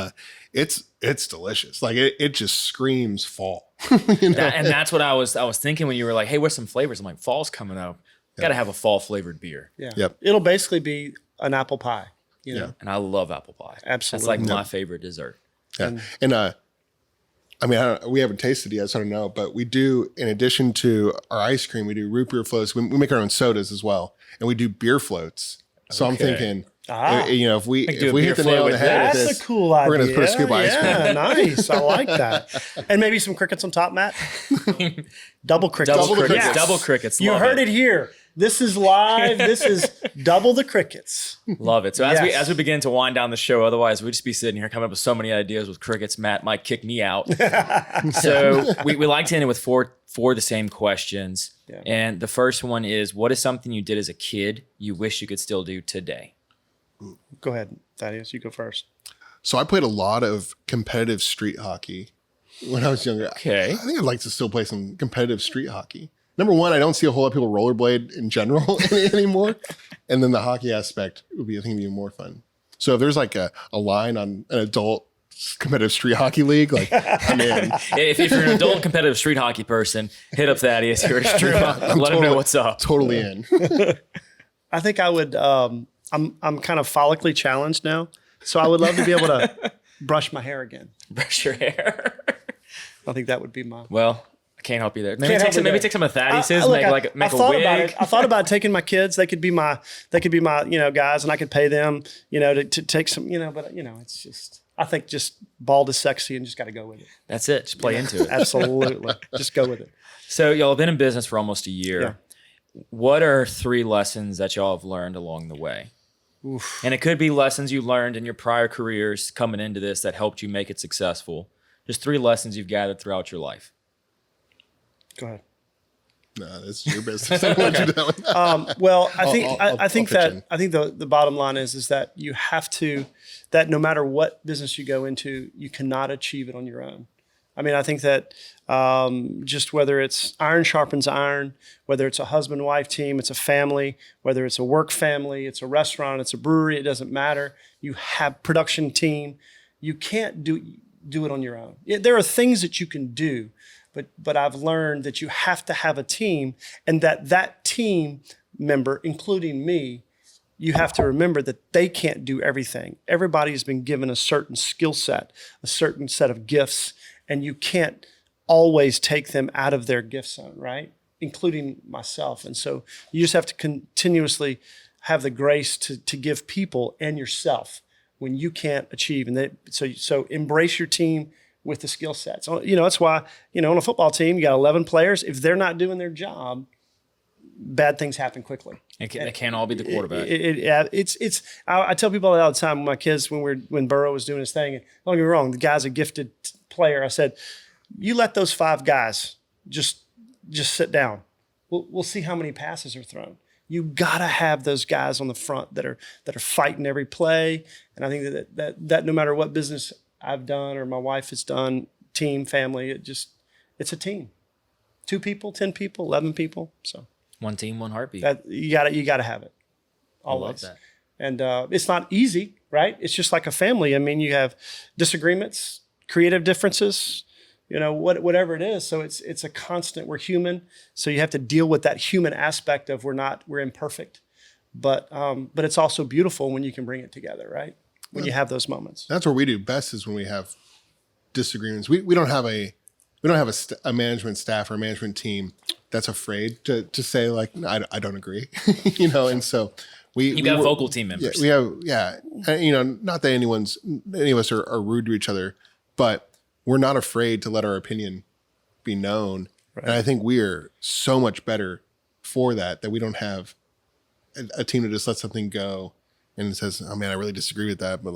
it's delicious. Like it just screams fall. And that's what I was thinking when you were like, hey, what's some flavors? I'm like, fall's coming up. Got to have a fall flavored beer. Yeah. Yep. It'll basically be an apple pie. You know? And I love apple pie. Absolutely. That's like my favorite dessert. Yeah. And I mean, we haven't tasted it yet, so I don't know. But we do, in addition to our ice cream, we do root beer floats. We make our own sodas as well, and we do beer floats. So I'm thinking, if we hit the nail on the head with this, that's a cool idea. We're going to put a scoop of ice cream. Yeah, nice. I like that. And maybe some crickets on top, Matt. Double crickets. Double crickets. Yes. Double crickets. You heard it here. This is live. This is double the crickets. Love it. So as we begin to wind down the show, otherwise we'd just be sitting here coming up with so many ideas with crickets. Matt might kick me out. So we like to end it with four the same questions. Yeah. And the first one is, what is something you did as a kid you wish you could still do today? Go ahead, Thaddeus. You go first. So I played a lot of competitive street hockey when I was younger. Okay. I think I'd like to still play some competitive street hockey. Number one, I don't see a whole lot of people rollerblade in general anymore. And then the hockey aspect would be, I think, even more fun. So if there's like a line on an adult competitive street hockey league, like I'm in. If you're an adult competitive street hockey person, hit up Thaddeus here at Istrouma. Let him know what's up. Totally in. I think I would, I'm kind of follically challenged now. So I would love to be able to brush my hair again. Brush your hair. I think that would be my... Well, I can't help you there. Maybe take some of Thaddeus's, make a wig. I thought about taking my kids. They could be my guys, and I could pay them, to take some, but it's just, I think just bald is sexy and just got to go with it. That's it. Just play into it. Absolutely. Just go with it. So y'all have been in business for almost a year. Yeah. What are 3 lessons that y'all have learned along the way? Oof. And it could be lessons you learned in your prior careers coming into this that helped you make it successful. Just 3 lessons you've gathered throughout your life. Go ahead. No, this is your business. I don't want you to know. Well, I think the bottom line is that you have to, that no matter what business you go into, you cannot achieve it on your own. I mean, I think that just whether it's iron sharpens iron, whether it's a husband-wife team, it's a family, whether it's a work family, it's a restaurant, it's a brewery, it doesn't matter. You have production team. You can't do it on your own. There are things that you can do, but I've learned that you have to have a team, and that team member, including me, you have to remember that they can't do everything. Everybody has been given a certain skill set, a certain set of gifts, and you can't always take them out of their gift zone, right? Including myself. And so you just have to continuously have the grace to give people and yourself when you can't achieve. And so embrace your team with the skill sets. So, that's why, on a football team, you got 11 players. If they're not doing their job, bad things happen quickly. It can't all be the quarterback. I tell people all the time, my kids, when Burrow was doing his thing, and don't get me wrong, the guy's a gifted player. I said, you let those 5 guys just sit down. We'll see how many passes are thrown. You gotta have those guys on the front that are fighting every play. And I think that no matter what business I've done or my wife has done, team, family, it's a team. 2 people, 10 people, 11 people. So 1 team, 1 heartbeat. That you gotta have it. Always. I love that. And it's not easy, right? It's just like a family. I mean, you have disagreements, creative differences, whatever it is. So it's a constant. We're human, so you have to deal with that human aspect of we're imperfect, but it's also beautiful when you can bring it together, right? When you have those moments. That's where we do best, is when we have disagreements. We don't have a management staff or a management team that's afraid to say, like, I don't agree, and so you got vocal team members. Yeah, we have, not that any of us are rude to each other, but we're not afraid to let our opinion be known. Right. And I think we are so much better for that we don't have a team that just lets something go and says, oh man, I really disagree with that. But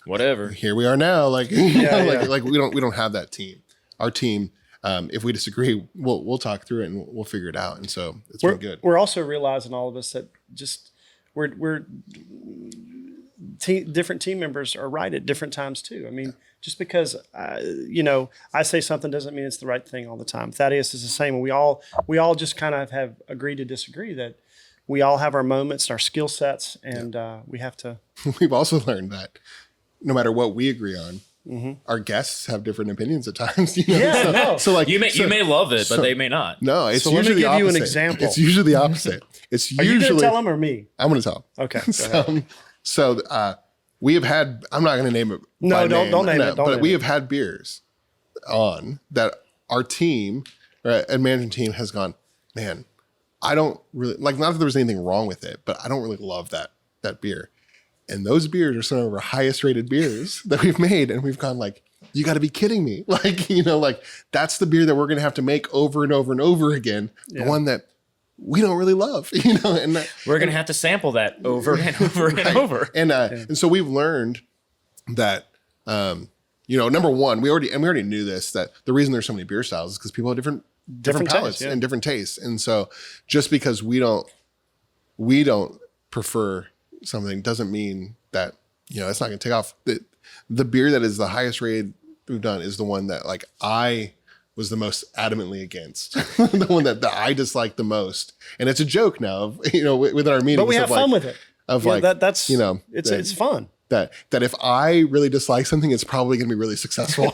whatever, here we are now. Like, like we don't have that team. Our team, if we disagree, we'll talk through it and we'll figure it out. And so been good. We're also realizing, all of us, that just we're different team members are right at different times too. I mean, just because I say something doesn't mean it's the right thing all the time. Thaddeus is the same, and we all just kind of have agreed to disagree. That we all have our moments, our skill sets, and we have to. We've also learned that no matter what we agree on, our guests have different opinions at times. So like you may love it, but they may not. No, it's So let me usually the give opposite. you an example. It's usually the opposite. It's Are you usually. going to tell him or me? I'm going to tell him. Okay. Go ahead. So we have had. I'm not going to name it. No, by don't name it. Don't but name we it. have had beers on that our team and management team has gone. Man, I don't really like. Not that there was anything wrong with it, but I don't really love that beer. And those beers are some of our highest rated beers that we've made, and we've gone like, you got to be kidding me! Like that's the beer that we're going to have to make over and over and over again. The one that we don't really love, and We're going to have to sample that over and over and over. And so we've learned that, number one, we already knew this, that the reason there's so many beer styles is because people have different palates tastes, and different tastes. And so just because we don't prefer something doesn't mean that, it's not going to take off. The beer that is the highest rated we've done is the one that like I was the most adamantly against, the one that I disliked the most. And it's a joke now, within our meetings. But we have fun with it. That's it's fun. That if I really dislike something, it's probably going to be really successful.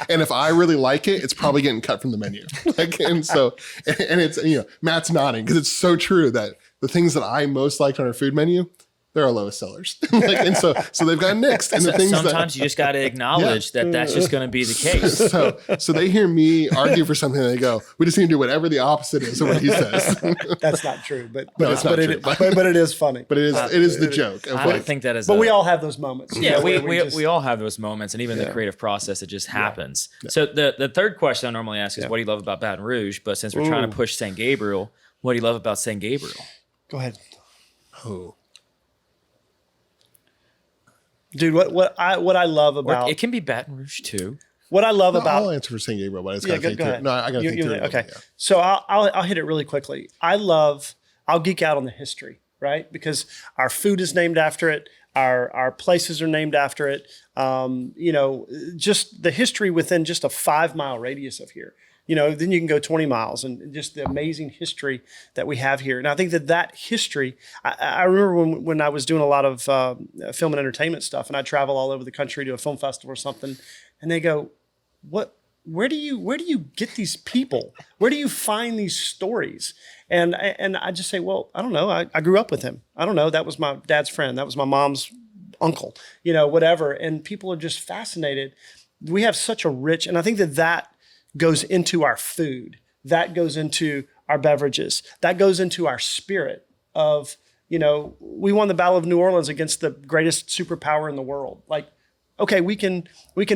And if I really like it, it's probably getting cut from the menu. And it's, Matt's nodding because it's so true that the things that I most liked on our food menu, they're our lowest sellers. And so they've gotten nixed. And the things sometimes you just got to acknowledge that that's just going to be the case. So they hear me argue for something and they go, we just need to do whatever the opposite is of what he says. That's not true, but it's not true. But it is funny. But it is the joke. I don't think that is. But we all have those moments. Yeah, we all have those moments, and even the creative process, it just happens. Yeah. So the third question I normally ask is, what do you love about Baton Rouge? But since we're trying to push St. Gabriel, what do you love about St. Gabriel? Go ahead. Oh. Dude, what I love about it can be Baton Rouge too. What I love about I'll answer for St. Gabriel, but it's go think ahead. No, I got to think through it. Okay, so I'll hit it really quickly. I'll geek out on the history, right? Because our food is named after it. Our places are named after it. Just the history within just a 5-mile radius of here. Then you can go 20 miles and just the amazing history that we have here. And I think that history, I remember when I was doing a lot of film and entertainment stuff, and I'd travel all over the country to a film festival or something, and they go, where do you get these people? Where do you find these stories? And I just say, well, I don't know. I grew up with him. I don't know. That was my dad's friend. That was my mom's uncle, whatever. And people are just fascinated. We have such a rich, and I think that goes into our food. That goes into our beverages. That goes into our spirit of, we won the Battle of New Orleans against the greatest superpower in the world. Like, okay, we can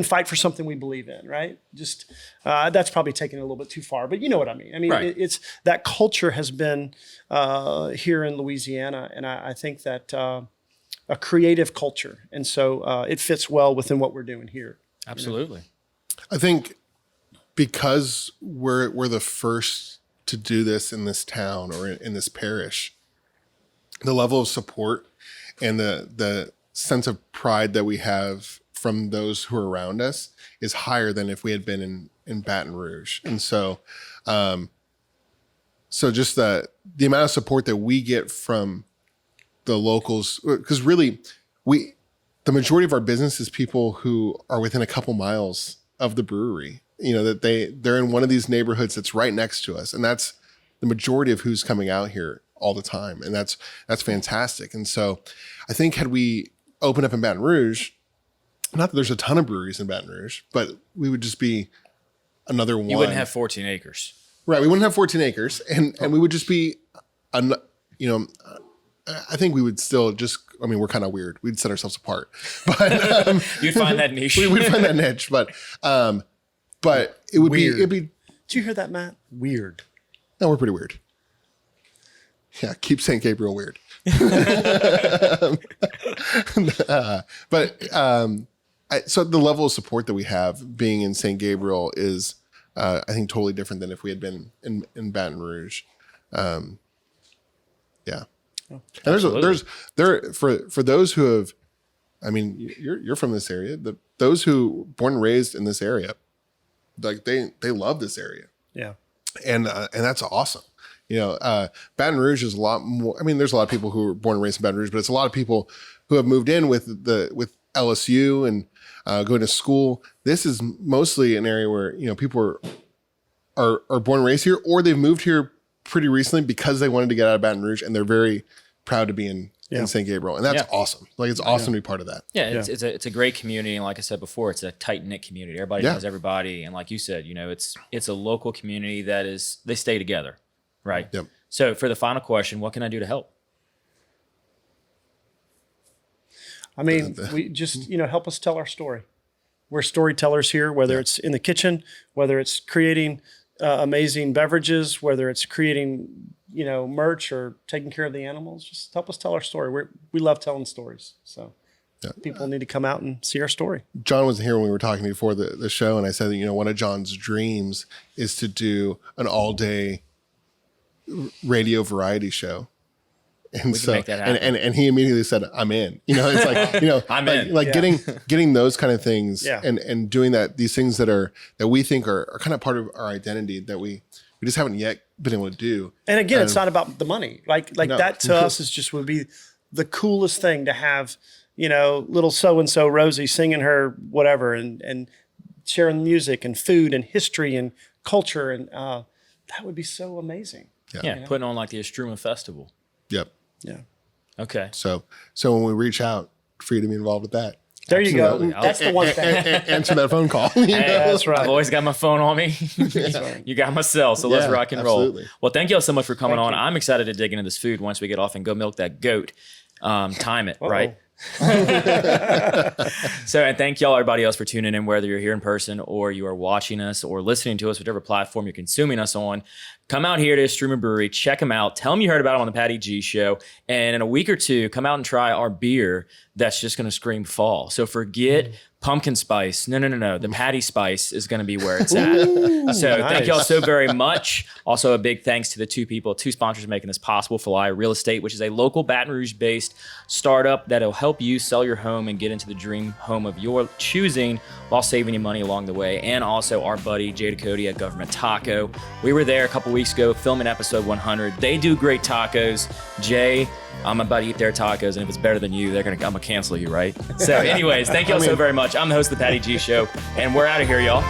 fight for something we believe in, right? Just that's probably taking it a little bit too far, but you know what I mean. I mean, right. It's that culture has been here in Louisiana, and I think that a creative culture, and so it fits well within what we're doing here. Absolutely. I think because we're the first to do this in this town or in this parish, the level of support and the sense of pride that we have from those who are around us is higher than if we had been in Baton Rouge. And so just the amount of support that we get from the locals, because really the majority of our business is people who are within a couple miles of the brewery, that they're in one of these neighborhoods that's right next to us. And that's the majority of who's coming out here all the time. And that's fantastic. And so I think had we opened up in Baton Rouge, not that there's a ton of breweries in Baton Rouge, but we would just be another one. You wouldn't have 14 acres. Right. We wouldn't have 14 acres and we would just be, I think we would still we're kind of weird. We'd set ourselves apart, but you'd find that niche. We'd find that niche, but it would weird. It'd be. Did you hear that, Matt? Weird. No, we're pretty weird. Yeah. Keep St. Gabriel weird. So the level of support that we have being in St. Gabriel is, I think, totally different than if we had been in Baton Rouge. Yeah. And for those who have, I mean, you're from this area. Those who born and raised in this area, like they love this area. Yeah. And that's awesome. Baton Rouge is a lot more. I mean, there's a lot of people who were born and raised in Baton Rouge, but it's a lot of people who have moved in with LSU and going to school. This is mostly an area where people are born and raised here, or they've moved here pretty recently because they wanted to get out of Baton Rouge, and they're very proud to be in St. Gabriel, and that's awesome. Like, it's awesome to be part of that. Yeah, it's a great community, and like I said before, it's a tight knit community. Everybody knows everybody, and like you said, it's a local community they stay together, right? Yep. So for the final question, what can I do to help? I mean, we just help us tell our story. We're storytellers here, whether it's in the kitchen, whether it's creating amazing beverages, whether it's creating merch or taking care of the animals. Just help us tell our story. We love telling stories, so people need to come out and see our story. John wasn't here when we were talking before the show, and I said that one of John's dreams is to do an all-day radio variety show. And we can make that happen. And he immediately said, "I'm in." It's like I'm in. Like getting those kind of things and doing these things that we think are kind of part of our identity that we just haven't yet been able to do. And again, it's not about the money. Like no. That to us would be the coolest thing to have. Little so and so Rosie singing her whatever and sharing music and food and history and culture, and that would be so amazing. Yeah, putting on like the Istrouma Festival. Yep. Yeah. Okay. So when we reach out for you to be involved with that. There you go. That's the one thing. Answer that phone call. That's right. I've always got my phone on me. You got my cell, so let's rock and roll. Absolutely. Well, thank you all so much for coming on. I'm excited to dig into this food once we get off and go milk that goat. Time it, right? So, and thank y'all, everybody else, for tuning in, whether you're here in person or you are watching us or listening to us, whichever platform you're consuming us on. Come out here to Istrouma Brewery, check them out, tell them you heard about them on the Patty G Show, and in a week or two, come out and try our beer that's just going to scream fall. So forget pumpkin spice. No. The Patty Spice is going to be where it's at. So thank y'all so very much. Also, a big thanks to the two sponsors making this possible. Fly Real Estate, which is a local Baton Rouge-based startup that'll help you sell your home and get into the dream home of your choosing while saving you money along the way. And also our buddy Jay Ducote at Government Taco. We were there a couple weeks ago filming episode 100. They do great tacos. Jay, I'm about to eat their tacos, and if it's better than you, I'm gonna cancel you, right? So anyways, thank y'all so very much. I'm the host of the Patty G Show, and we're out of here, y'all.